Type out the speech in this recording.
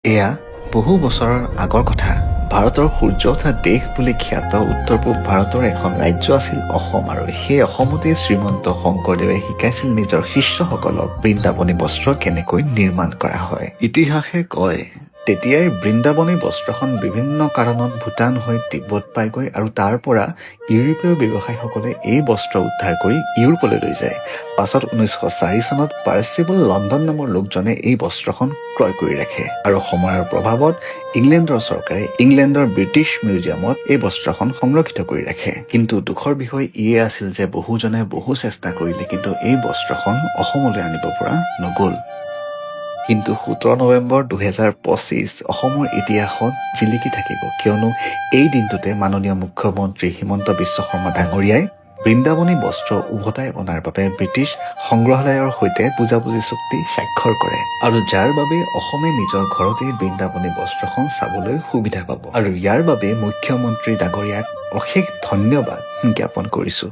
এয়া বহু বছৰৰ আগৰ কথা। ভাৰতৰ সূৰ্য উঠা দেশ বুলি খ্যাত উত্তৰ পূব ভাৰতৰ এখন ৰাজ্য আছিল অসম, আৰু সেই অসমতে শ্ৰীমন্ত শংকৰদেৱে শিকাইছিল নিজৰ শিষ্যসকলক বৃন্দাবনী বস্ত্ৰ কেনেকৈ নিৰ্মাণ কৰা হয়। ইতিহাসে কয় তেতিয়াই বৃন্দাবনী বস্ত্ৰখন বিভিন্ন কাৰণত ভূটান হৈ তিব্বত পাইগৈ, আৰু তাৰ পৰা ইউৰোপীয় ব্যৱসায়ীসকলে এই বস্ত্ৰ উদ্ধাৰ কৰি ইউৰোপলৈ লৈ যায়। পাছত 1904 চনত পাৰ্চিবল লণ্ডন নামৰ লোকজনে এই বস্ত্ৰখন ক্ৰয় কৰি ৰাখে, আৰু সময়ৰ প্ৰভাৱত ইংলেণ্ডৰ চৰকাৰে ইংলেণ্ডৰ ব্ৰিটিছ মিউজিয়ামত এই বস্ত্ৰখন সংৰক্ষিত কৰি ৰাখে। কিন্তু দুখৰ বিষয় ইয়ে আছিল যে বহুজনে বহু চেষ্টা কৰিলে, কিন্তু এই বস্ত্ৰখন অসমলৈ আনিব পৰা নগ'ল। কিন্তু 17 নৱেম্বৰ 2025 অসমৰ ইতিহাসত জিলিকি থাকিব, কিয়নো এই দিনটোতে মাননীয় মুখ্যমন্ত্ৰী হিমন্ত বিশ্ব শৰ্মা ডাঙৰীয়াই বৃন্দাবনী বস্ত্ৰ উভতাই অনাৰ বাবে ব্ৰিটিছ সংগ্ৰহালয়ৰ সৈতে বুজাবুজি চুক্তি স্বাক্ষৰ কৰে, আৰু যাৰ বাবে অসমে নিজৰ ঘৰতে বৃন্দাবনী বস্ত্ৰখন চাবলৈ সুবিধা পাব। আৰু ইয়াৰ বাবে মুখ্যমন্ত্ৰী ডাঙৰীয়াক অশেষ ধন্যবাদ জ্ঞাপন কৰিছোঁ।